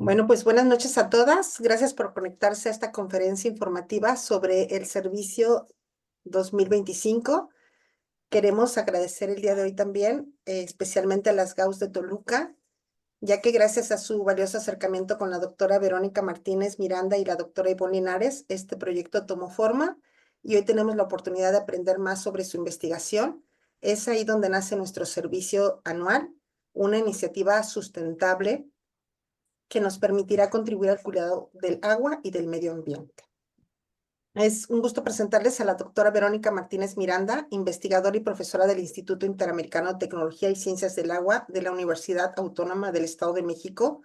Bueno, pues buenas noches a todas. Gracias por conectarse a esta conferencia informativa sobre el servicio 2025. Queremos agradecer el día de hoy también, especialmente a las GAUS de Toluca, ya que gracias a su valioso acercamiento con la doctora Verónica Martínez Miranda y la doctora Ivonne Linares, este proyecto tomó forma y hoy tenemos la oportunidad de aprender más sobre su investigación. Es ahí donde nace nuestro servicio anual, una iniciativa sustentable que nos permitirá contribuir al cuidado del agua y del medio ambiente. Es un gusto presentarles a la doctora Verónica Martínez Miranda, investigadora y profesora del Instituto Interamericano de Tecnología y Ciencias del Agua de la Universidad Autónoma del Estado de México,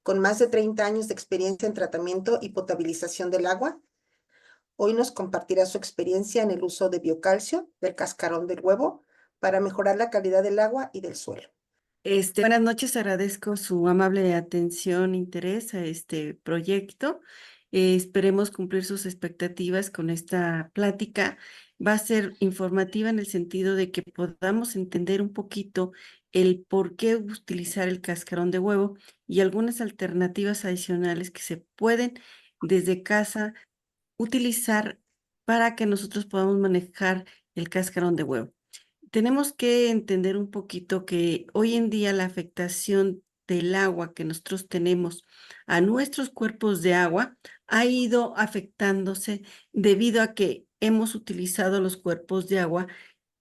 con más de 30 años de experiencia en tratamiento y potabilización del agua. Hoy nos compartirá su experiencia en el uso de biocalcio, del cascarón del huevo, para mejorar la calidad del agua y del suelo. Buenas noches, agradezco su amable atención, interés a este proyecto. Esperemos cumplir sus expectativas con esta plática. Va a ser informativa en el sentido de que podamos entender un poquito el por qué utilizar el cascarón de huevo y algunas alternativas adicionales que se pueden desde casa utilizar para que nosotros podamos manejar el cascarón de huevo. Tenemos que entender un poquito que hoy en día la afectación del agua que nosotros tenemos a nuestros cuerpos de agua ha ido afectándose debido a que hemos utilizado los cuerpos de agua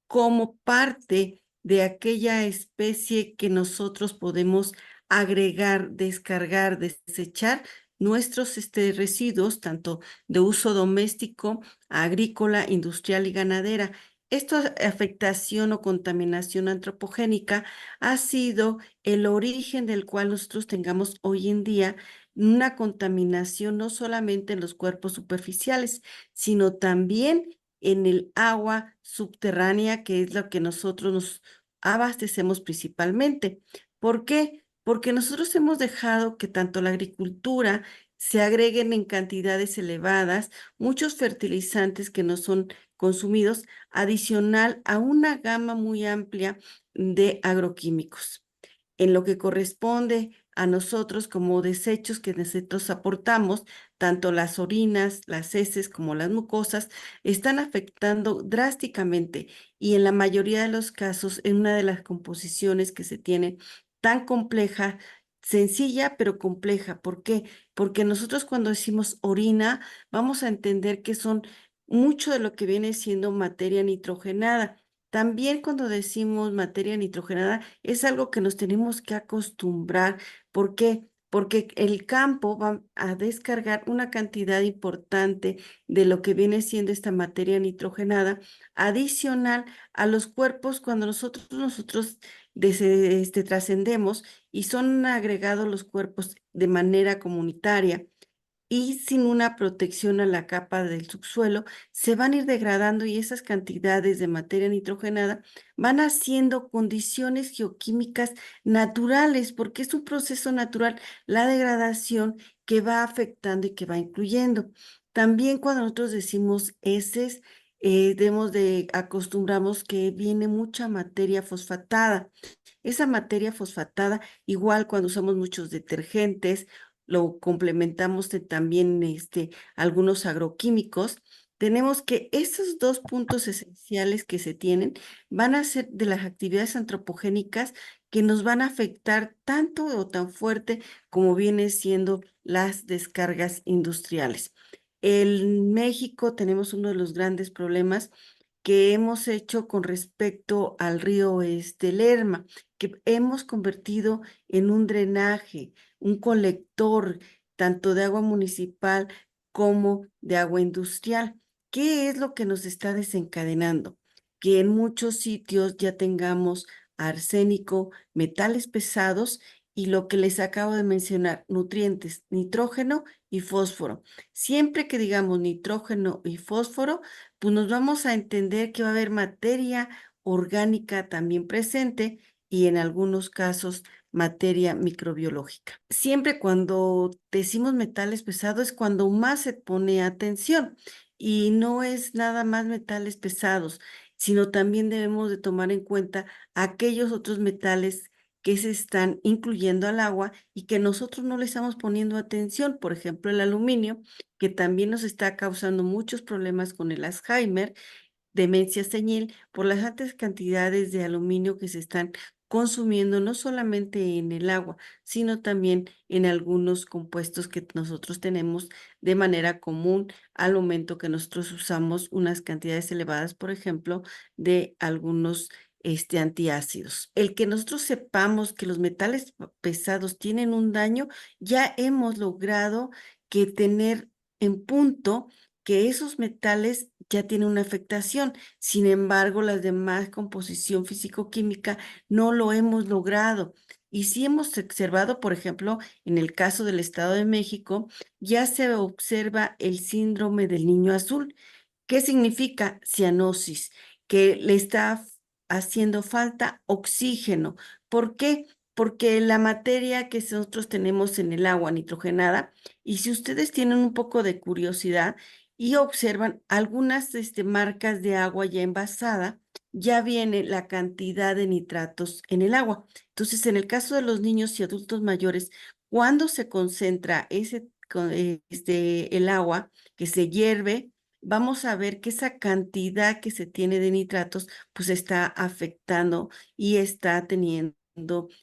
como parte de aquella especie que nosotros podemos agregar, descargar, desechar nuestros residuos, tanto de uso doméstico, agrícola, industrial y ganadera. Esta afectación o contaminación antropogénica ha sido el origen del cual nosotros tengamos hoy en día una contaminación no solamente en los cuerpos superficiales, sino también en el agua subterránea, que es lo que nosotros nos abastecemos principalmente. ¿Por qué? Porque nosotros hemos dejado que tanto la agricultura se agreguen en cantidades elevadas muchos fertilizantes que no son consumidos, adicional a una gama muy amplia de agroquímicos. En lo que corresponde a nosotros como desechos que nosotros aportamos, tanto las orinas, las heces como las mucosas, están afectando drásticamente y en la mayoría de los casos en una de las composiciones que se tiene tan compleja, sencilla pero compleja. ¿Por qué? Porque nosotros cuando decimos orina vamos a entender que son mucho de lo que viene siendo materia nitrogenada. También cuando decimos materia nitrogenada es algo que nos tenemos que acostumbrar. ¿Por qué? Porque el campo va a descargar una cantidad importante de lo que viene siendo esta materia nitrogenada adicional a los cuerpos cuando nosotros trascendemos y son agregados los cuerpos de manera comunitaria y sin una protección a la capa del subsuelo, se van a ir degradando y esas cantidades de materia nitrogenada van haciendo condiciones geoquímicas naturales, porque es un proceso natural, la degradación que va afectando y que va incluyendo. También cuando nosotros decimos heces, debemos de acostumbramos que viene mucha materia fosfatada. Esa materia fosfatada, igual cuando usamos muchos detergentes, lo complementamos de también algunos agroquímicos, tenemos que esos dos puntos esenciales que se tienen van a ser de las actividades antropogénicas que nos van a afectar tanto o tan fuerte como viene siendo las descargas industriales. En México tenemos uno de los grandes problemas que hemos hecho con respecto al río Lerma, que hemos convertido en un drenaje, un colector tanto de agua municipal como de agua industrial. ¿Qué es lo que nos está desencadenando? Que en muchos sitios ya tengamos arsénico, metales pesados y lo que les acabo de mencionar, nutrientes, nitrógeno y fósforo. Siempre que digamos nitrógeno y fósforo, pues nos vamos a entender que va a haber materia orgánica también presente y en algunos casos materia microbiológica. Siempre cuando decimos metales pesados es cuando más se pone atención y no es nada más metales pesados, sino también debemos de tomar en cuenta aquellos otros metales que se están incluyendo al agua y que nosotros no le estamos poniendo atención. Por ejemplo, el aluminio, que también nos está causando muchos problemas con el Alzheimer, demencia senil, por las altas cantidades de aluminio que se están consumiendo no solamente en el agua, sino también en algunos compuestos que nosotros tenemos de manera común al momento que nosotros usamos unas cantidades elevadas, por ejemplo, de algunos antiácidos. El que nosotros sepamos que los metales pesados tienen un daño, ya hemos logrado que tener en punto que esos metales ya tienen una afectación. Sin embargo, las demás composición físico-química no lo hemos logrado. Y sí hemos observado, por ejemplo, en el caso del Estado de México, ya se observa el síndrome del niño azul. ¿Qué significa cianosis? Que le está haciendo falta oxígeno. ¿Por qué? Porque la materia que nosotros tenemos en el agua nitrogenada, y si ustedes tienen un poco de curiosidad y observan algunas marcas de agua ya envasada, ya viene la cantidad de nitratos en el agua. Entonces, en el caso de los niños y adultos mayores, cuando se concentra el agua que se hierve, vamos a ver que esa cantidad que se tiene de nitratos, pues está afectando y está teniendo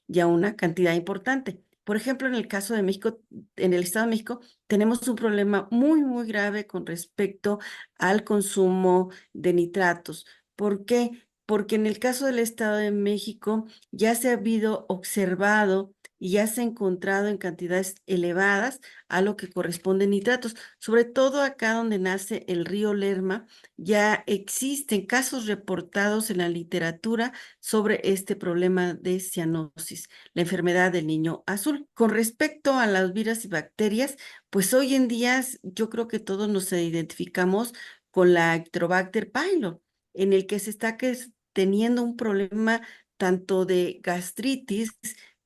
ya una cantidad importante. Por ejemplo, en el caso de México, en el Estado de México, tenemos un problema muy, muy grave con respecto al consumo de nitratos. ¿Por qué? Porque en el caso del Estado de México ya se ha habido observado y ya se ha encontrado en cantidades elevadas a lo que corresponden nitratos. Sobre todo acá donde nace el río Lerma, ya existen casos reportados en la literatura sobre este problema de cianosis, la enfermedad del niño azul. Con respecto a las virus y bacterias, pues hoy en día yo creo que todos nos identificamos con la Helicobacter pylori, en el que se está teniendo un problema tanto de gastritis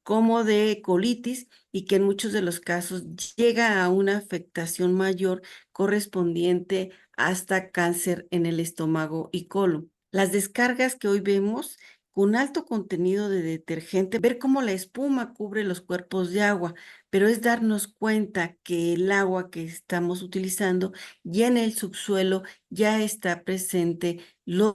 como de colitis, y que en muchos de los casos llega a una afectación mayor correspondiente hasta cáncer en el estómago y colon. Las descargas que hoy vemos con alto contenido de detergente, ver cómo la espuma cubre los cuerpos de agua, pero es darnos cuenta que el agua que estamos utilizando ya en el subsuelo ya está presente los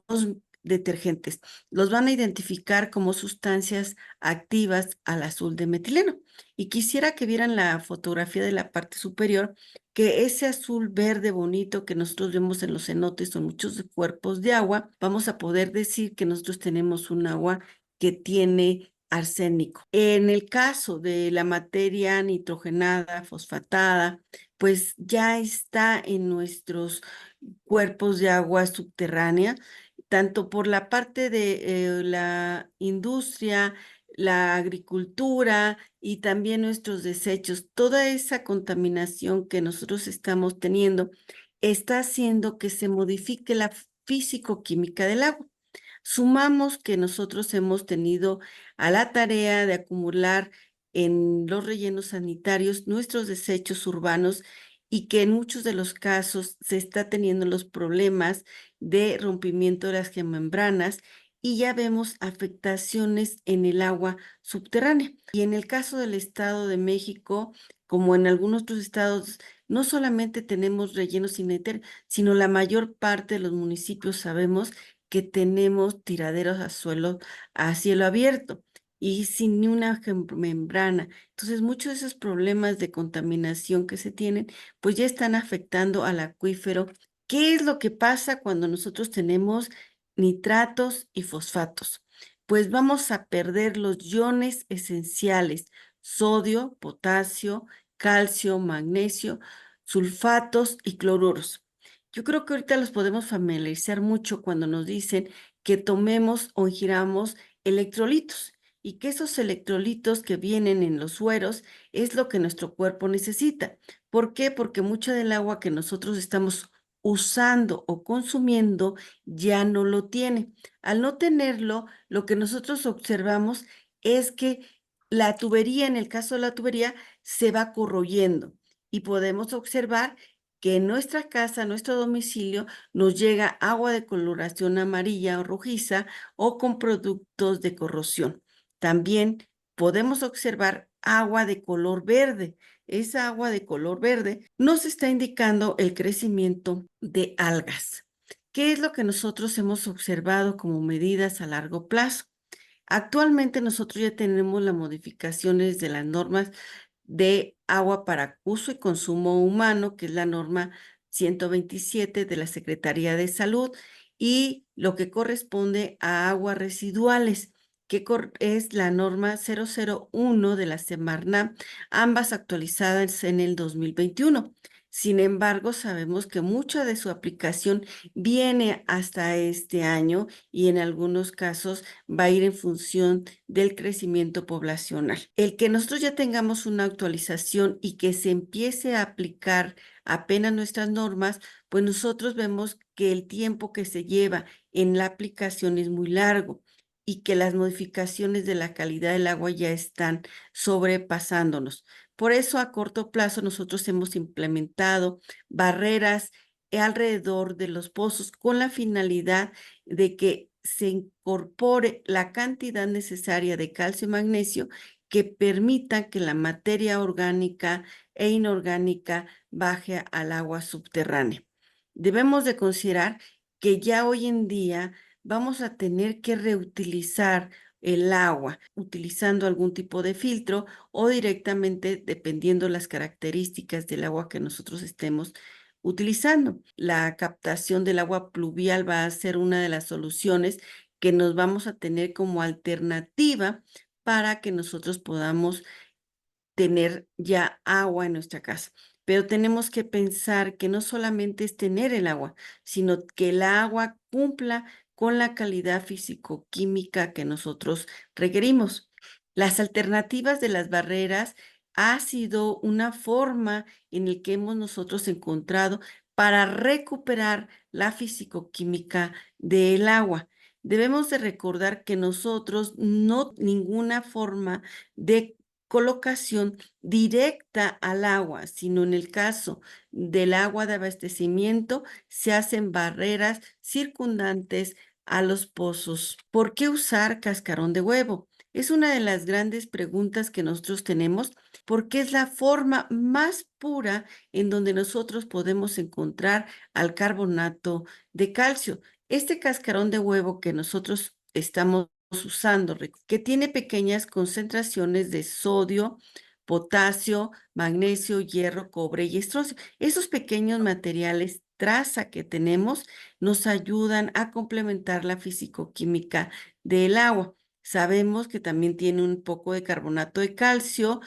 detergentes. Los van a identificar como sustancias activas al azul de metileno. Y quisiera que vieran la fotografía de la parte superior, que ese azul verde bonito que nosotros vemos en los cenotes o en muchos cuerpos de agua, vamos a poder decir que nosotros tenemos un agua que tiene arsénico. En el caso de la materia nitrogenada, fosfatada, pues ya está en nuestros cuerpos de agua subterránea, tanto por la parte de la industria, la agricultura y también nuestros desechos. Toda esa contaminación que nosotros estamos teniendo está haciendo que se modifique la físico-química del agua. Sumamos que nosotros hemos tenido a la tarea de acumular en los rellenos sanitarios nuestros desechos urbanos, y que en muchos de los casos se está teniendo los problemas de rompimiento de las geomembranas, y ya vemos afectaciones en el agua subterránea. Y en el caso del Estado de México, como en algunos otros estados, no solamente tenemos rellenos sanitarios, sino la mayor parte de los municipios sabemos que tenemos tiraderos a cielo abierto y sin ni una membrana. Entonces, muchos de esos problemas de contaminación que se tienen, pues ya están afectando al acuífero. ¿Qué es lo que pasa cuando nosotros tenemos nitratos y fosfatos? Pues vamos a perder los iones esenciales: sodio, potasio, calcio, magnesio, sulfatos y cloruros. Yo creo que ahorita los podemos familiarizar mucho cuando nos dicen que tomemos o ingiramos electrolitos, y que esos electrolitos que vienen en los sueros es lo que nuestro cuerpo necesita. ¿Por qué? Porque mucha del agua que nosotros estamos usando o consumiendo ya no lo tiene. Al no tenerlo, lo que nosotros observamos es que la tubería, en el caso de la tubería, se va corroyendo, y podemos observar que en nuestra casa, nuestro domicilio, nos llega agua de coloración amarilla o rojiza o con productos de corrosión. También podemos observar agua de color verde. Esa agua de color verde nos está indicando el crecimiento de algas. ¿Qué es lo que nosotros hemos observado como medidas a largo plazo? Actualmente nosotros ya tenemos las modificaciones de las normas de agua para uso y consumo humano, que es la norma 127 de la Secretaría de Salud, y lo que corresponde a aguas residuales, que es la norma 001 de la Semarnat, ambas actualizadas en el 2021. Sin embargo, sabemos que mucha de su aplicación viene hasta este año y en algunos casos va a ir en función del crecimiento poblacional. El que nosotros ya tengamos una actualización y que se empiece a aplicar apenas nuestras normas, pues nosotros vemos que el tiempo que se lleva en la aplicación es muy largo y que las modificaciones de la calidad del agua ya están sobrepasándonos. Por eso, a corto plazo, nosotros hemos implementado barreras alrededor de los pozos con la finalidad de que se incorpore la cantidad necesaria de calcio y magnesio que permita que la materia orgánica e inorgánica baje al agua subterránea. Debemos de considerar que ya hoy en día vamos a tener que reutilizar el agua utilizando algún tipo de filtro o directamente dependiendo las características del agua que nosotros estemos utilizando. La captación del agua pluvial va a ser una de las soluciones que nos vamos a tener como alternativa para que nosotros podamos tener ya agua en nuestra casa. Pero tenemos que pensar que no solamente es tener el agua, sino que el agua cumpla con la calidad físico-química que nosotros requerimos. Las alternativas de las barreras ha sido una forma en la que hemos nosotros encontrado para recuperar la físico-química del agua. Debemos de recordar que nosotros no ninguna forma de colocación directa al agua, sino en el caso del agua de abastecimiento se hacen barreras circundantes a los pozos. ¿Por qué usar cascarón de huevo? Es una de las grandes preguntas que nosotros tenemos porque es la forma más pura en donde nosotros podemos encontrar al carbonato de calcio. Este cascarón de huevo que nosotros estamos usando, que tiene pequeñas concentraciones de sodio, potasio, magnesio, hierro, cobre y estroncio. Esos pequeños materiales traza que tenemos nos ayudan a complementar la fisicoquímica del agua. Sabemos que también tiene un poco de carbonato de calcio,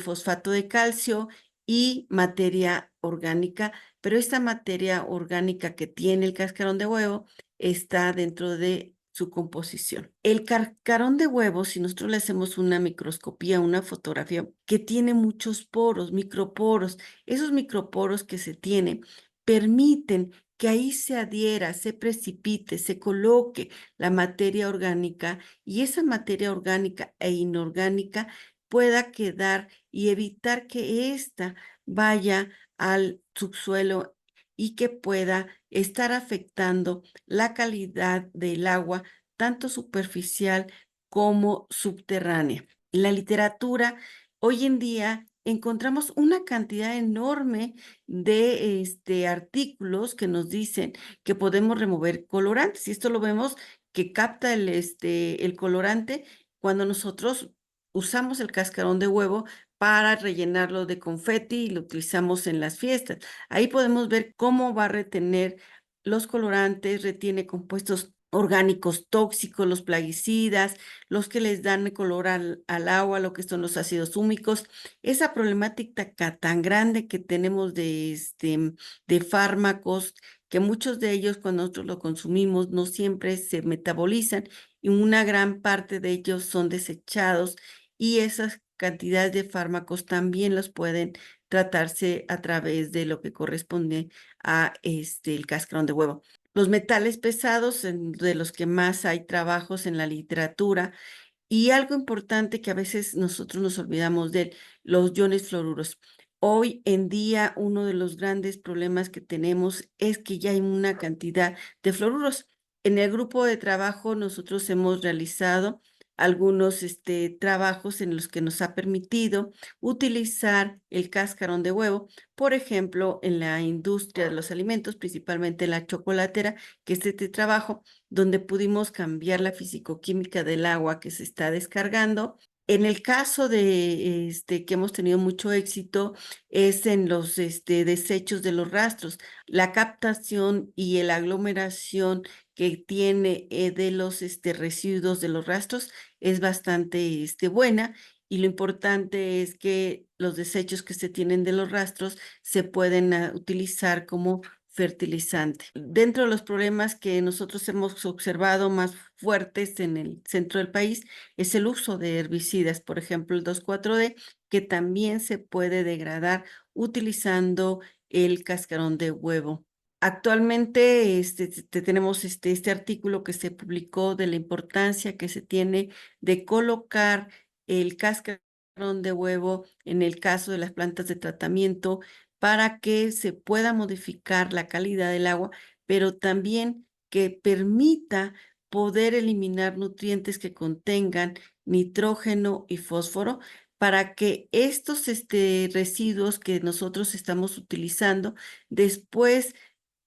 fosfato de calcio y materia orgánica, pero esta materia orgánica que tiene el cascarón de huevo está dentro de su composición. El cascarón de huevo, si nosotros le hacemos una microscopía, una fotografía, que tiene muchos poros, microporos, esos microporos que se tienen permiten que ahí se adhiera, se precipite, se coloque la materia orgánica y esa materia orgánica e inorgánica pueda quedar y evitar que ésta vaya al subsuelo y que pueda estar afectando la calidad del agua, tanto superficial como subterránea. En la literatura, hoy en día encontramos una cantidad enorme de artículos que nos dicen que podemos remover colorantes. Y esto lo vemos que capta el colorante cuando nosotros usamos el cascarón de huevo para rellenarlo de confeti y lo utilizamos en las fiestas. Ahí podemos ver cómo va a retener los colorantes, retiene compuestos orgánicos tóxicos, los plaguicidas, los que les dan color al agua, lo que son los ácidos húmicos. Esa problemática tan grande que tenemos de fármacos, que muchos de ellos cuando nosotros lo consumimos no siempre se metabolizan y una gran parte de ellos son desechados y esas cantidades de fármacos también los pueden tratarse a través de lo que corresponde a el cascarón de huevo. Los metales pesados, de los que más hay trabajos en la literatura, y algo importante que a veces nosotros nos olvidamos de los iones fluoruros. Hoy en día, uno de los grandes problemas que tenemos es que ya hay una cantidad de fluoruros. En el grupo de trabajo nosotros hemos realizado algunos trabajos en los que nos ha permitido utilizar el cascarón de huevo, por ejemplo, en la industria de los alimentos, principalmente la chocolatera, que es este trabajo donde pudimos cambiar la fisicoquímica del agua que se está descargando. En el caso de que hemos tenido mucho éxito es en los desechos de los rastros, la captación y la aglomeración que tiene de los residuos de los rastros es bastante buena, y lo importante es que los desechos que se tienen de los rastros se pueden utilizar como fertilizante. Dentro de los problemas que nosotros hemos observado más fuertes en el centro del país es el uso de herbicidas, por ejemplo el 2,4-D, que también se puede degradar utilizando el cascarón de huevo. Actualmente tenemos este artículo que se publicó de la importancia que se tiene de colocar el cascarón de huevo en el caso de las plantas de tratamiento para que se pueda modificar la calidad del agua, pero también que permita poder eliminar nutrientes que contengan nitrógeno y fósforo para que estos residuos que nosotros estamos utilizando después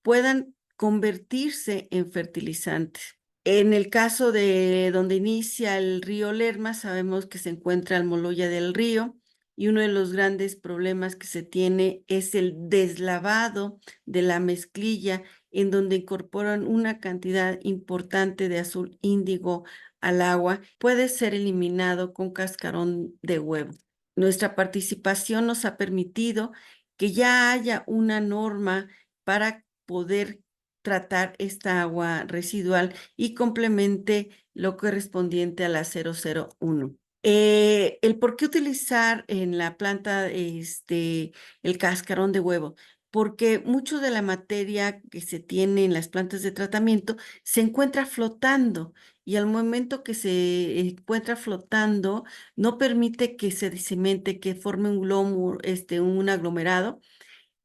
puedan convertirse en fertilizantes. En el caso de donde inicia el río Lerma, sabemos que se encuentra Almoloya del Río, y uno de los grandes problemas que se tiene es el deslavado de la mezclilla, en donde incorporan una cantidad importante de azul índigo al agua. Puede ser eliminado con cascarón de huevo. Nuestra participación nos ha permitido que ya haya una norma para poder tratar esta agua residual y complemente lo correspondiente a la 001. El por qué utilizar en la planta el cascarón de huevo, porque mucho de la materia que se tiene en las plantas de tratamiento se encuentra flotando, y al momento que se encuentra flotando no permite que se disemente, que forme un glomo, un aglomerado,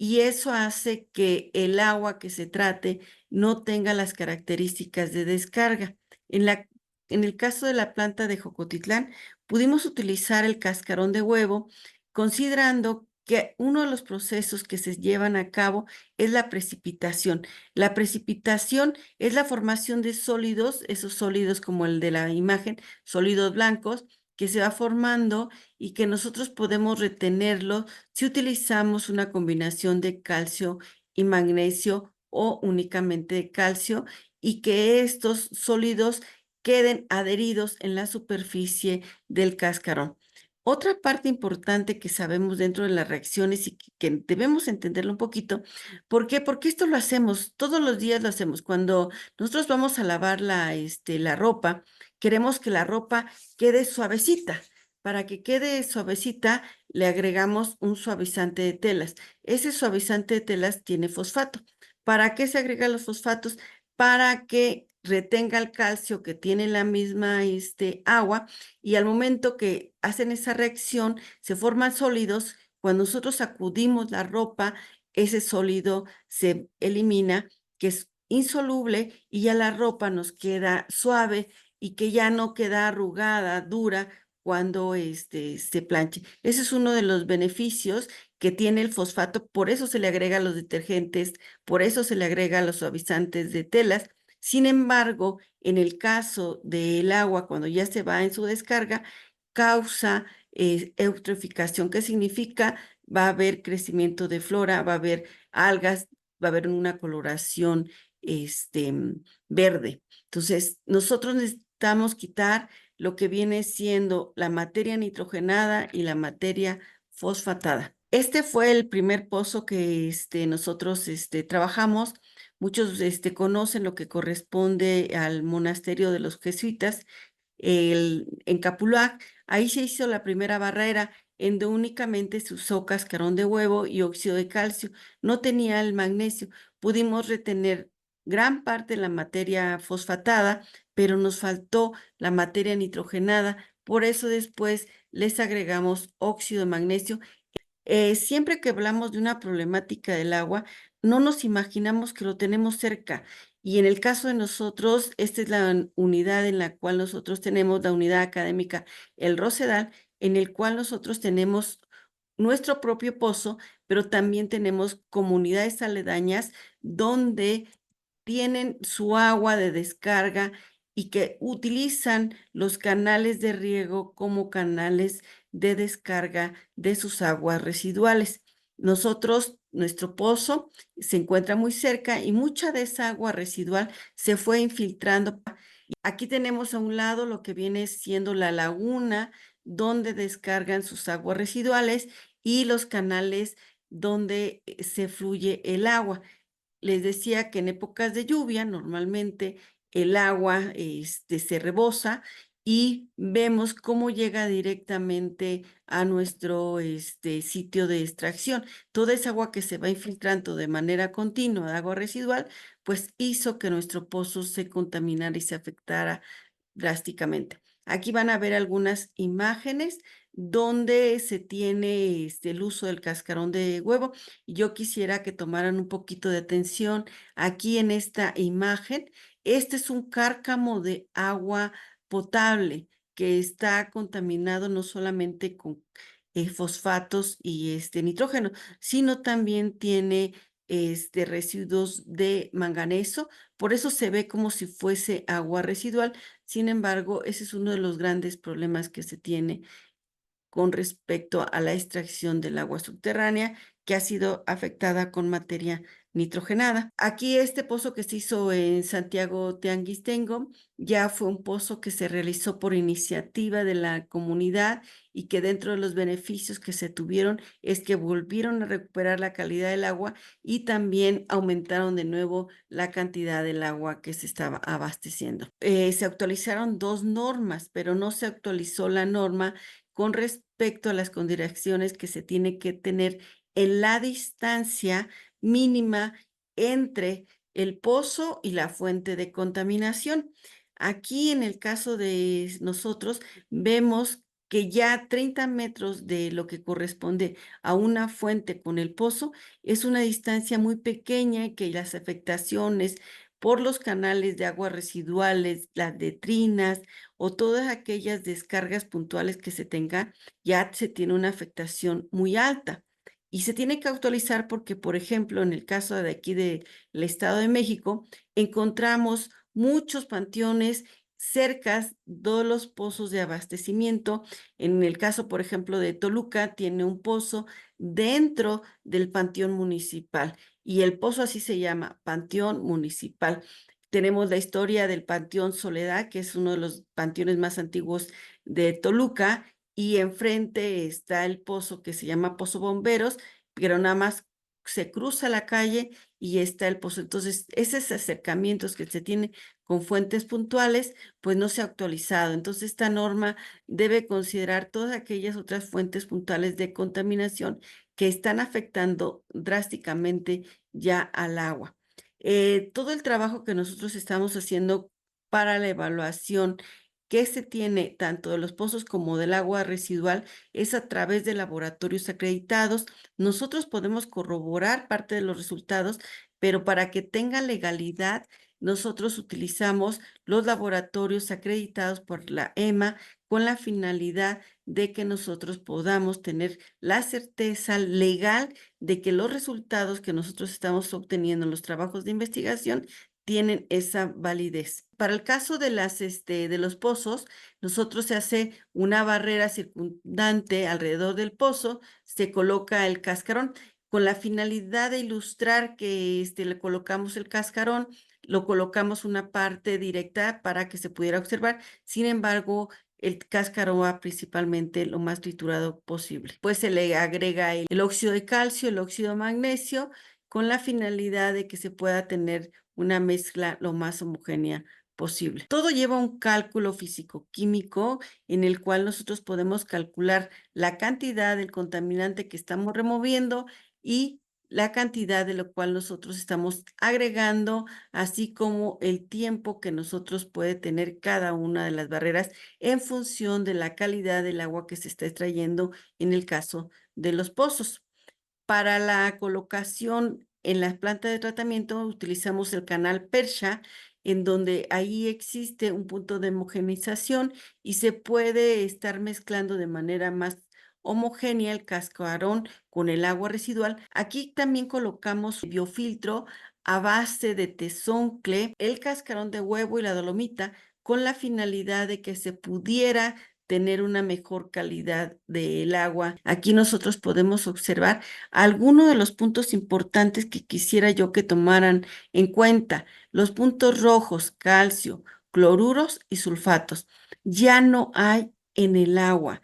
y eso hace que el agua que se trate no tenga las características de descarga. En el caso de la planta de Jocotitlán, pudimos utilizar el cascarón de huevo, considerando que uno de los procesos que se llevan a cabo es la precipitación. La precipitación es la formación de sólidos, esos sólidos como el de la imagen, sólidos blancos, que se va formando y que nosotros podemos retenerlos si utilizamos una combinación de calcio y magnesio o únicamente de calcio, y que estos sólidos queden adheridos en la superficie del cascarón. Otra parte importante que sabemos dentro de las reacciones y que debemos entenderlo un poquito, ¿por qué? Porque esto lo hacemos, todos los días lo hacemos. Cuando nosotros vamos a lavar la ropa, queremos que la ropa quede suavecita. Para que quede suavecita, le agregamos un suavizante de telas. Ese suavizante de telas tiene fosfato. ¿Para qué se agregan los fosfatos? Para que retenga el calcio que tiene la misma agua, y al momento que hacen esa reacción se forman sólidos. Cuando nosotros sacudimos la ropa, ese sólido se elimina, que es insoluble, y ya la ropa nos queda suave y que ya no queda arrugada, dura, cuando se planche. Ese es uno de los beneficios que tiene el fosfato, por eso se le agrega a los detergentes, por eso se le agrega a los suavizantes de telas. Sin embargo, en el caso del agua, cuando ya se va en su descarga, causa eutroficación. ¿Qué significa? Va a haber crecimiento de flora, va a haber algas, va a haber una coloración verde. Entonces, nosotros necesitamos quitar lo que viene siendo la materia nitrogenada y la materia fosfatada. Este fue el primer pozo que nosotros trabajamos. Muchos conocen lo que corresponde al monasterio de los jesuitas, en Capulac. Ahí se hizo la primera barrera, en donde únicamente se usó cascarón de huevo y óxido de calcio. No tenía el magnesio. Pudimos retener gran parte de la materia fosfatada, pero nos faltó la materia nitrogenada. Por eso después les agregamos óxido de magnesio. Siempre que hablamos de una problemática del agua, no nos imaginamos que lo tenemos cerca. Y en el caso de nosotros, esta es la unidad en la cual nosotros tenemos, la unidad académica El Rosedal, en el cual nosotros tenemos nuestro propio pozo, pero también tenemos comunidades aledañas donde tienen su agua de descarga y que utilizan los canales de riego como canales de descarga de sus aguas residuales. Nosotros, nuestro pozo se encuentra muy cerca y mucha de esa agua residual se fue infiltrando. Aquí tenemos a un lado lo que viene siendo la laguna donde descargan sus aguas residuales y los canales donde se fluye el agua. Les decía que en épocas de lluvia normalmente el agua se rebosa y vemos cómo llega directamente a nuestro sitio de extracción. Toda esa agua que se va infiltrando de manera continua, agua residual, pues hizo que nuestro pozo se contaminara y se afectara drásticamente. Aquí van a ver algunas imágenes donde se tiene el uso del cascarón de huevo. Yo quisiera que tomaran un poquito de atención aquí en esta imagen. Este es un cárcamo de agua potable que está contaminado no solamente con fosfatos y nitrógeno, sino también tiene residuos de manganeso. Por eso se ve como si fuese agua residual. Sin embargo, ese es uno de los grandes problemas que se tiene con respecto a la extracción del agua subterránea que ha sido afectada con materia nitrogenada. Aquí este pozo que se hizo en Santiago Teanguistengo ya fue un pozo que se realizó por iniciativa de la comunidad y que dentro de los beneficios que se tuvieron es que volvieron a recuperar la calidad del agua y también aumentaron de nuevo la cantidad del agua que se estaba abasteciendo. Se actualizaron dos normas, pero no se actualizó la norma con respecto a las consideraciones que se tiene que tener en la distancia mínima entre el pozo y la fuente de contaminación. Aquí en el caso de nosotros vemos que ya 30 metros de lo que corresponde a una fuente con el pozo es una distancia muy pequeña y que las afectaciones por los canales de aguas residuales, las letrinas o todas aquellas descargas puntuales que se tenga, ya se tiene una afectación muy alta. Y se tiene que actualizar porque, por ejemplo, en el caso de aquí del Estado de México, encontramos muchos panteones cercas de los pozos de abastecimiento. En el caso, por ejemplo, de Toluca, tiene un pozo dentro del panteón municipal y el pozo así se llama, Panteón Municipal. Tenemos la historia del Panteón Soledad, que es uno de los panteones más antiguos de Toluca, y enfrente está el pozo que se llama Pozo Bomberos, pero nada más se cruza la calle y está el pozo. Entonces, esos acercamientos que se tienen con fuentes puntuales, pues no se ha actualizado. Entonces, esta norma debe considerar todas aquellas otras fuentes puntuales de contaminación que están afectando drásticamente ya al agua. Todo el trabajo que nosotros estamos haciendo para la evaluación que se tiene tanto de los pozos como del agua residual es a través de laboratorios acreditados. Nosotros podemos corroborar parte de los resultados, pero para que tenga legalidad, nosotros utilizamos los laboratorios acreditados por la EMA con la finalidad de que nosotros podamos tener la certeza legal de que los resultados que nosotros estamos obteniendo en los trabajos de investigación tienen esa validez. Para el caso de de los pozos, nosotros se hace una barrera circundante alrededor del pozo, se coloca el cascarón con la finalidad de ilustrar que le colocamos el cascarón, lo colocamos una parte directa para que se pudiera observar. Sin embargo, el cáscaro va principalmente lo más triturado posible. Pues se le agrega el óxido de calcio, el óxido de magnesio, con la finalidad de que se pueda tener una mezcla lo más homogénea posible. Todo lleva un cálculo físico-químico en el cual nosotros podemos calcular la cantidad del contaminante que estamos removiendo y la cantidad de lo cual nosotros estamos agregando, así como el tiempo que nosotros puede tener cada una de las barreras en función de la calidad del agua que se está extrayendo en el caso de los pozos. Para la colocación en las plantas de tratamiento utilizamos el canal Percha, en donde ahí existe un punto de homogeneización y se puede estar mezclando de manera más homogénea el cascarón con el agua residual. Aquí también colocamos biofiltro a base de tezoncle, el cascarón de huevo y la dolomita, con la finalidad de que se pudiera tener una mejor calidad del agua. Aquí nosotros podemos observar algunos de los puntos importantes que quisiera yo que tomaran en cuenta. Los puntos rojos, calcio, cloruros y sulfatos. Ya no hay en el agua.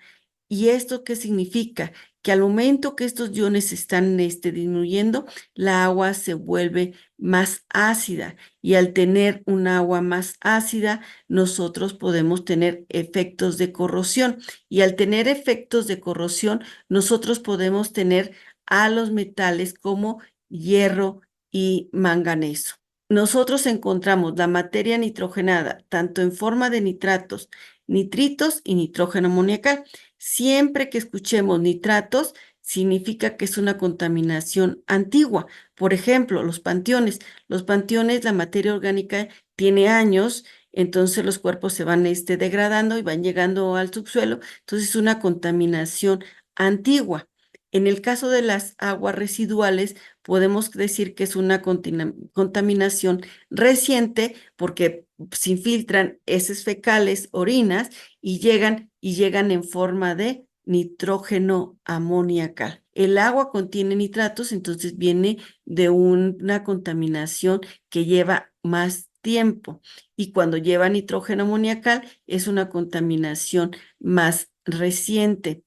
¿Y esto qué significa? Que al momento que estos iones están disminuyendo, la agua se vuelve más ácida y al tener un agua más ácida, nosotros podemos tener efectos de corrosión y al tener efectos de corrosión, nosotros podemos tener a los metales como hierro y manganeso. Nosotros encontramos la materia nitrogenada tanto en forma de nitratos, nitritos y nitrógeno amoniacal. Siempre que escuchemos nitratos, significa que es una contaminación antigua. Por ejemplo, los panteones. Los panteones, la materia orgánica tiene años, entonces los cuerpos se van degradando y van llegando al subsuelo. Entonces es una contaminación antigua. En el caso de las aguas residuales, podemos decir que es una contaminación reciente porque se infiltran heces fecales, orinas, y llegan en forma de nitrógeno amoniacal. El agua contiene nitratos, entonces viene de una contaminación que lleva más tiempo. Y cuando lleva nitrógeno amoniacal es una contaminación más reciente.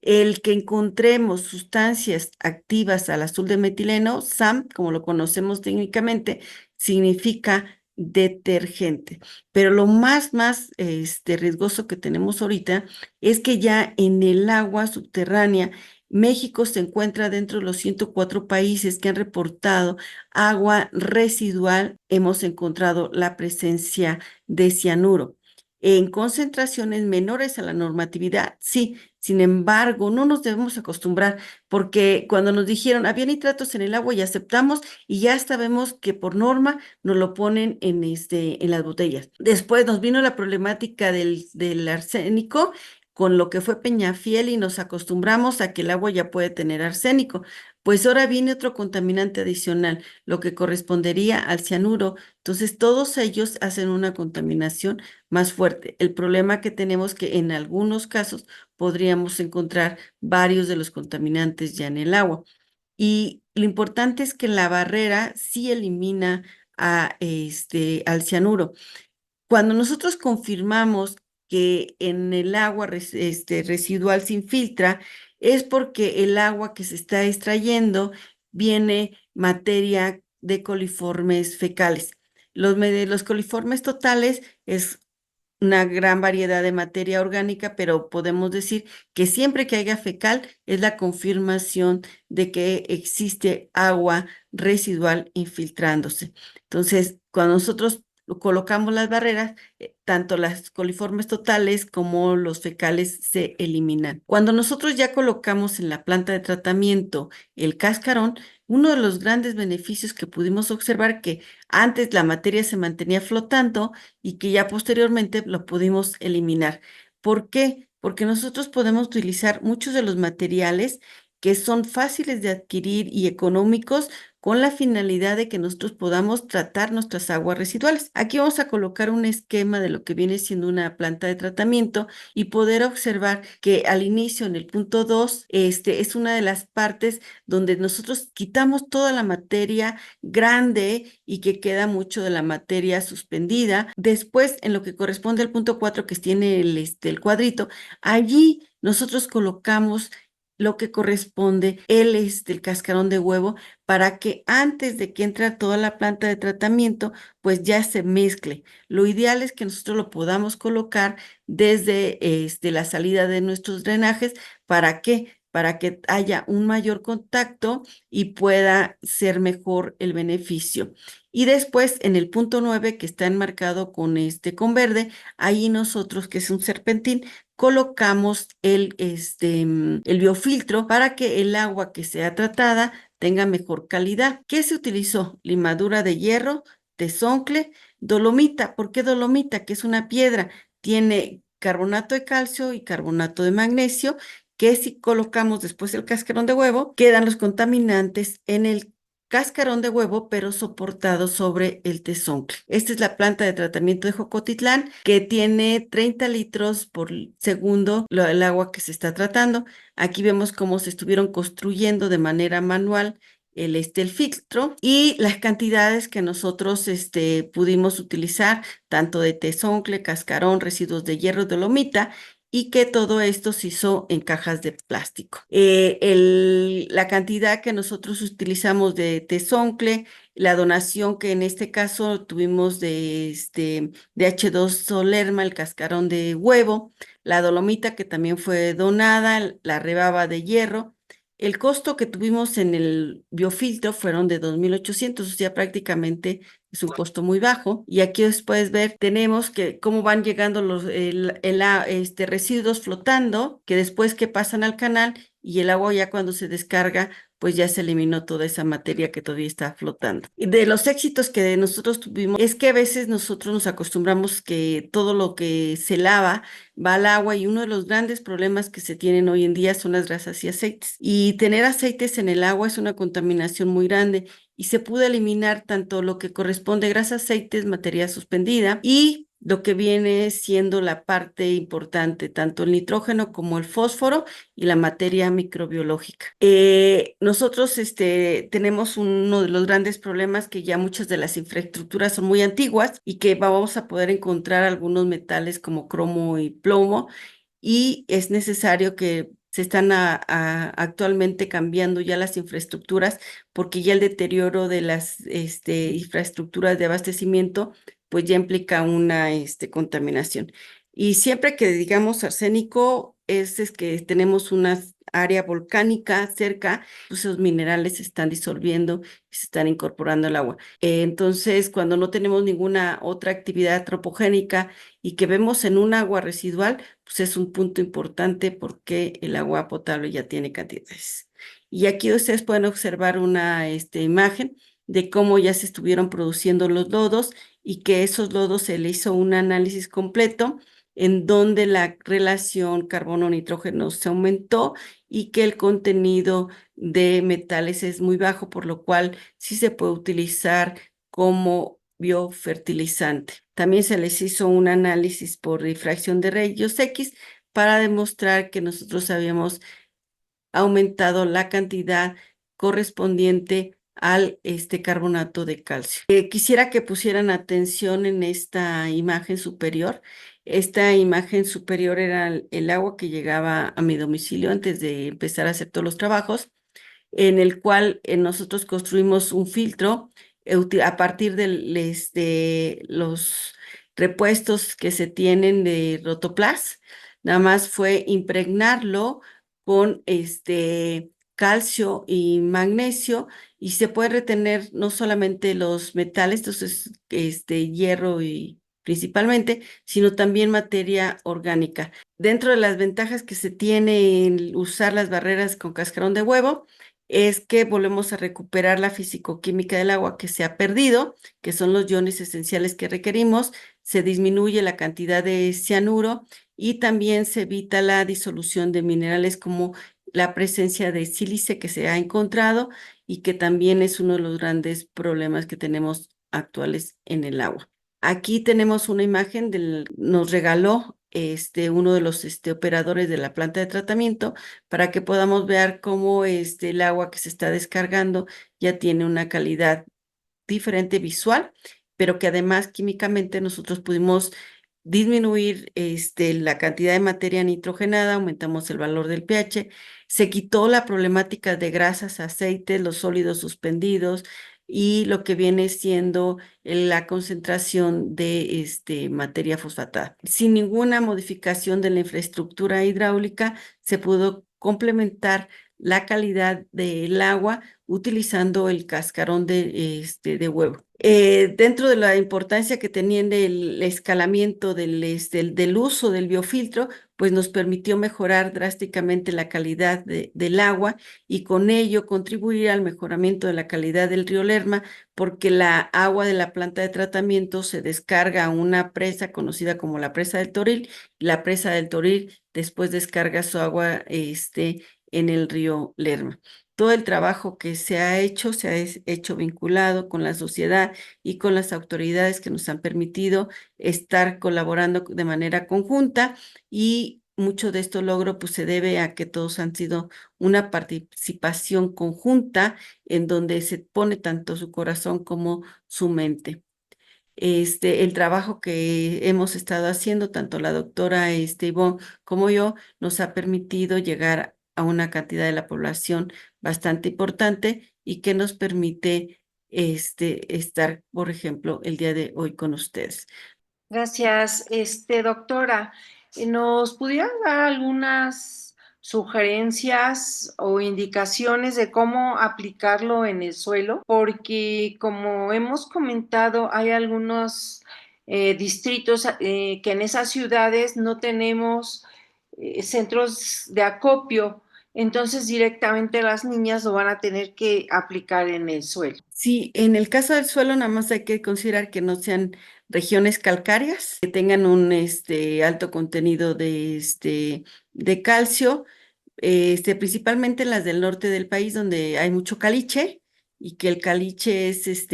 El que encontremos sustancias activas al azul de metileno, SAM, como lo conocemos técnicamente, significa detergente. Pero lo más riesgoso que tenemos ahorita es que ya en el agua subterránea, México se encuentra dentro de los 104 países que han reportado agua residual. Hemos encontrado la presencia de cianuro en concentraciones menores a la normatividad, sí. Sin embargo, no nos debemos acostumbrar porque cuando nos dijeron había nitratos en el agua y aceptamos y ya sabemos que por norma nos lo ponen en las botellas. Después nos vino la problemática del arsénico con lo que fue Peñafiel y nos acostumbramos a que el agua ya puede tener arsénico. Pues ahora viene otro contaminante adicional, lo que correspondería al cianuro. Entonces, todos ellos hacen una contaminación más fuerte. El problema que tenemos que en algunos casos podríamos encontrar varios de los contaminantes ya en el agua. Y lo importante es que la barrera sí elimina al cianuro. Cuando nosotros confirmamos que en el agua residual se infiltra, es porque el agua que se está extrayendo viene materia de coliformes fecales. Los coliformes totales es una gran variedad de materia orgánica, pero podemos decir que siempre que haya fecal es la confirmación de que existe agua residual infiltrándose. Entonces, cuando nosotros colocamos las barreras, tanto las coliformes totales como los fecales se eliminan. Cuando nosotros ya colocamos en la planta de tratamiento el cascarón, uno de los grandes beneficios que pudimos observar que antes la materia se mantenía flotando y que ya posteriormente lo pudimos eliminar. ¿Por qué? Porque nosotros podemos utilizar muchos de los materiales que son fáciles de adquirir y económicos con la finalidad de que nosotros podamos tratar nuestras aguas residuales. Aquí vamos a colocar un esquema de lo que viene siendo una planta de tratamiento y poder observar que al inicio, en el punto 2, es una de las partes donde nosotros quitamos toda la materia grande y que queda mucho de la materia suspendida. Después, en lo que corresponde al punto 4, que tiene el cuadrito, allí nosotros colocamos lo que corresponde el cascarón de huevo para que antes de que entre a toda la planta de tratamiento, pues ya se mezcle. Lo ideal es que nosotros lo podamos colocar desde la salida de nuestros drenajes. ¿Para qué? Para que haya un mayor contacto y pueda ser mejor el beneficio. Y después en el punto 9, que está enmarcado con verde, ahí nosotros, que es un serpentín, colocamos el biofiltro para que el agua que sea tratada tenga mejor calidad. ¿Qué se utilizó? Limadura de hierro, tezoncle, dolomita. ¿Por qué dolomita? Que es una piedra. Tiene carbonato de calcio y carbonato de magnesio, que si colocamos después el cascarón de huevo, quedan los contaminantes en el cascarón de huevo, pero soportado sobre el tezoncle. Esta es la planta de tratamiento de Jocotitlán, que tiene 30 litros por segundo el agua que se está tratando. Aquí vemos cómo se estuvieron construyendo de manera manual el filtro y las cantidades que nosotros pudimos utilizar, tanto de tezoncle, cascarón, residuos de hierro, dolomita, y que todo esto se hizo en cajas de plástico. La cantidad que nosotros utilizamos de tezoncle, la donación que en este caso tuvimos de H2 Solerma, el cascarón de huevo, la dolomita que también fue donada, la rebaba de hierro. El costo que tuvimos en el biofiltro fueron de 2,800, o sea, prácticamente es un costo muy bajo. Y aquí después ver, tenemos que cómo van llegando residuos flotando, que después que pasan al canal y el agua ya cuando se descarga, pues ya se eliminó toda esa materia que todavía está flotando. Y de los éxitos que nosotros tuvimos es que a veces nosotros nos acostumbramos que todo lo que se lava va al agua, y uno de los grandes problemas que se tienen hoy en día son las grasas y aceites. Y tener aceites en el agua es una contaminación muy grande, y se pudo eliminar tanto lo que corresponde a grasas, aceites, materia suspendida, y lo que viene siendo la parte importante, tanto el nitrógeno como el fósforo y la materia microbiológica. Nosotros tenemos uno de los grandes problemas, que ya muchas de las infraestructuras son muy antiguas y que vamos a poder encontrar algunos metales como cromo y plomo, y es necesario que se están actualmente cambiando ya las infraestructuras, porque ya el deterioro de las infraestructuras de abastecimiento pues ya implica una contaminación. Y siempre que digamos arsénico, es que tenemos una área volcánica cerca, pues esos minerales se están disolviendo y se están incorporando al agua. Entonces, cuando no tenemos ninguna otra actividad antropogénica y que vemos en un agua residual, pues es un punto importante, porque el agua potable ya tiene cantidades. Y aquí ustedes pueden observar una imagen de cómo ya se estuvieron produciendo los lodos, y que esos lodos se le hizo un análisis completo en donde la relación carbono-nitrógeno se aumentó y que el contenido de metales es muy bajo, por lo cual sí se puede utilizar como biofertilizante. También se les hizo un análisis por difracción de rayos X para demostrar que nosotros habíamos aumentado la cantidad correspondiente al carbonato de calcio. Quisiera que pusieran atención en esta imagen superior. Esta imagen superior era el agua que llegaba a mi domicilio antes de empezar a hacer todos los trabajos, en el cual nosotros construimos un filtro a partir de los repuestos que se tienen de Rotoplas. Nada más fue impregnarlo con calcio y magnesio, y se puede retener no solamente los metales, entonces hierro y principalmente, sino también materia orgánica. Dentro de las ventajas que se tiene en usar las barreras con cascarón de huevo, es que volvemos a recuperar la fisicoquímica del agua que se ha perdido, que son los iones esenciales que requerimos. Se disminuye la cantidad de cianuro, y también se evita la disolución de minerales como la presencia de sílice que se ha encontrado, y que también es uno de los grandes problemas que tenemos actuales en el agua. Aquí tenemos una imagen nos regaló uno de los operadores de la planta de tratamiento, para que podamos ver cómo el agua que se está descargando ya tiene una calidad diferente visual, pero que además químicamente nosotros pudimos disminuir la cantidad de materia nitrogenada, aumentamos el valor del pH, se quitó la problemática de grasas, aceites, los sólidos suspendidos, y lo que viene siendo la concentración de materia fosfatada. Sin ninguna modificación de la infraestructura hidráulica, se pudo complementar la calidad del agua utilizando el cascarón de huevo. Dentro de la importancia que tenía en el escalamiento del uso del biofiltro, pues nos permitió mejorar drásticamente la calidad del agua y con ello contribuir al mejoramiento de la calidad del río Lerma, porque la agua de la planta de tratamiento se descarga a una presa conocida como la presa del Toril. La presa del Toril después descarga su agua en el río Lerma. Todo el trabajo que se ha hecho vinculado con la sociedad y con las autoridades que nos han permitido estar colaborando de manera conjunta, y mucho de esto logro pues se debe a que todos han sido una participación conjunta en donde se pone tanto su corazón como su mente. El trabajo que hemos estado haciendo, tanto la doctora Ivonne como yo, nos ha permitido llegar a una cantidad de la población bastante importante y que nos permite estar, por ejemplo, el día de hoy con ustedes. Gracias, doctora. ¿Nos pudiera dar algunas sugerencias o indicaciones de cómo aplicarlo en el suelo? Porque como hemos comentado, hay algunos distritos que en esas ciudades no tenemos centros de acopio, entonces directamente las niñas lo van a tener que aplicar en el suelo. Sí, en el caso del suelo, nada más hay que considerar que no sean regiones calcáreas, que tengan un alto contenido de calcio, principalmente las del norte del país, donde hay mucho caliche, y que el caliche es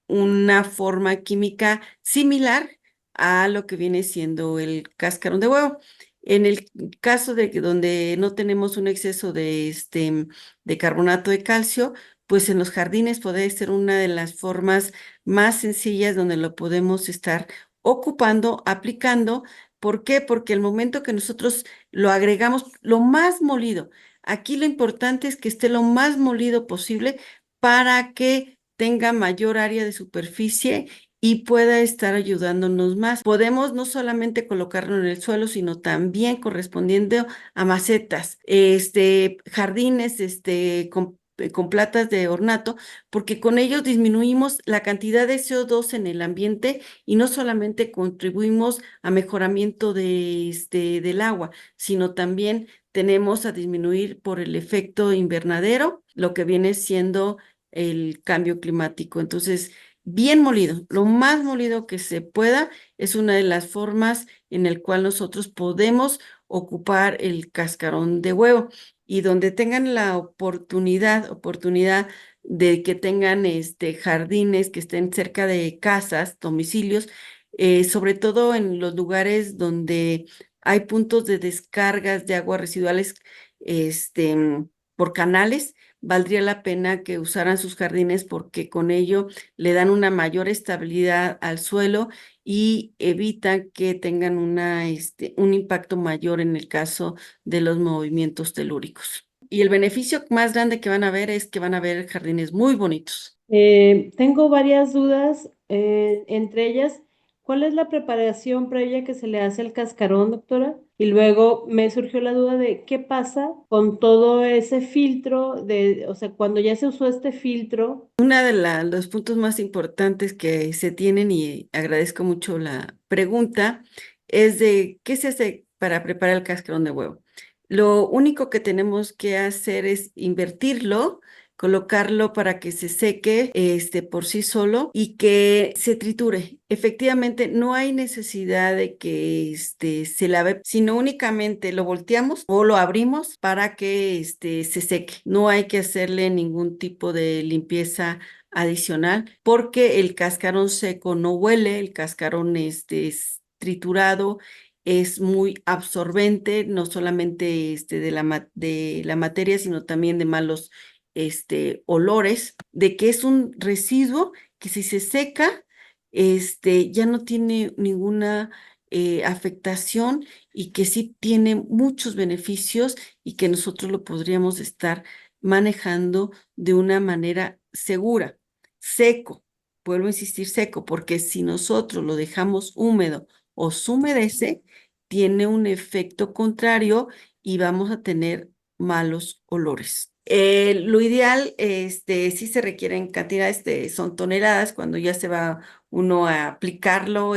una forma química similar a lo que viene siendo el cascarón de huevo. En el caso de que donde no tenemos un exceso de carbonato de calcio, pues en los jardines puede ser una de las formas más sencillas donde lo podemos estar ocupando, aplicando. ¿Por qué? Porque el momento que nosotros lo agregamos lo más molido, aquí lo importante es que esté lo más molido posible para que tenga mayor área de superficie y pueda estar ayudándonos más. Podemos no solamente colocarlo en el suelo, sino también correspondiendo a macetas, jardines, con platas de ornato, porque con ellos disminuimos la cantidad de CO2 en el ambiente y no solamente contribuimos a mejoramiento del agua, sino también tenemos a disminuir por el efecto invernadero, lo que viene siendo el cambio climático. Entonces, bien molido, lo más molido que se pueda es una de las formas en el cual nosotros podemos ocupar el cascarón de huevo, y donde tengan la oportunidad de que tengan jardines que estén cerca de casas, domicilios, sobre todo en los lugares donde hay puntos de descargas de aguas residuales por canales. Valdría la pena que usaran sus jardines porque con ello le dan una mayor estabilidad al suelo y evitan que tengan un impacto mayor en el caso de los movimientos telúricos. Y el beneficio más grande que van a ver es que van a ver jardines muy bonitos. Tengo varias dudas, entre ellas, ¿cuál es la preparación previa que se le hace al cascarón, doctora? Y luego me surgió la duda de qué pasa con todo ese filtro, o sea, cuando ya se usó este filtro. Uno de los puntos más importantes que se tienen, y agradezco mucho la pregunta, es de qué se hace para preparar el cascarón de huevo. Lo único que tenemos que hacer es invertirlo, colocarlo para que se seque por sí solo y que se triture. Efectivamente, no hay necesidad de que se lave, sino únicamente lo volteamos o lo abrimos para que se seque. No hay que hacerle ningún tipo de limpieza adicional porque el cascarón seco no huele, el cascarón es triturado, es muy absorbente, no solamente de la materia, sino también de malos olores, de que es un residuo que si se seca, ya no tiene ninguna afectación, y que sí tiene muchos beneficios y que nosotros lo podríamos estar manejando de una manera segura. Seco, vuelvo a insistir, seco, porque si nosotros lo dejamos húmedo o se humedece, tiene un efecto contrario y vamos a tener malos olores. Lo ideal, sí se requieren cantidades son toneladas cuando ya se va uno a aplicarlo.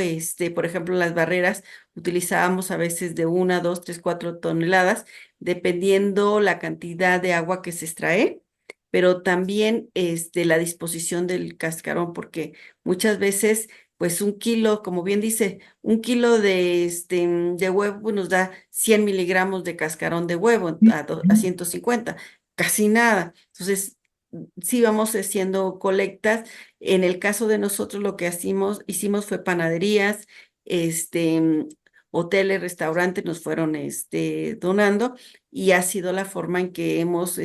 Por ejemplo, las barreras utilizábamos a veces de 1, 2, 3, 4 toneladas, dependiendo la cantidad de agua que se extrae, pero también la disposición del cascarón, porque muchas veces, pues 1 kilo, como bien dice, 1 kilo de huevo pues, nos da 100 miligramos de cascarón de huevo a 150, casi nada. Entonces, sí vamos haciendo colectas. En el caso de nosotros, lo que hicimos fue panaderías, hoteles, restaurantes nos fueron donando, y ha sido la forma en que hemos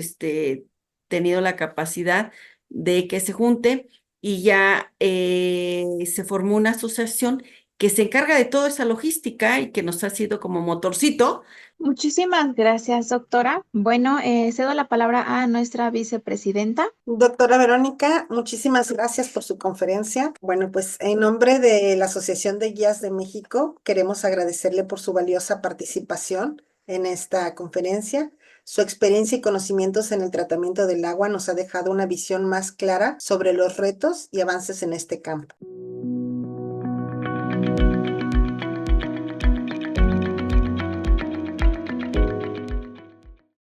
tenido la capacidad de que se junte, y ya se formó una asociación que se encarga de toda esa logística y que nos ha sido como motorcito. Muchísimas gracias, doctora. Bueno, cedo la palabra a nuestra vicepresidenta. Doctora Verónica, muchísimas gracias por su conferencia. Bueno, pues en nombre de la Asociación de Guías de México, queremos agradecerle por su valiosa participación en esta conferencia. Su experiencia y conocimientos en el tratamiento del agua nos ha dejado una visión más clara sobre los retos y avances en este campo.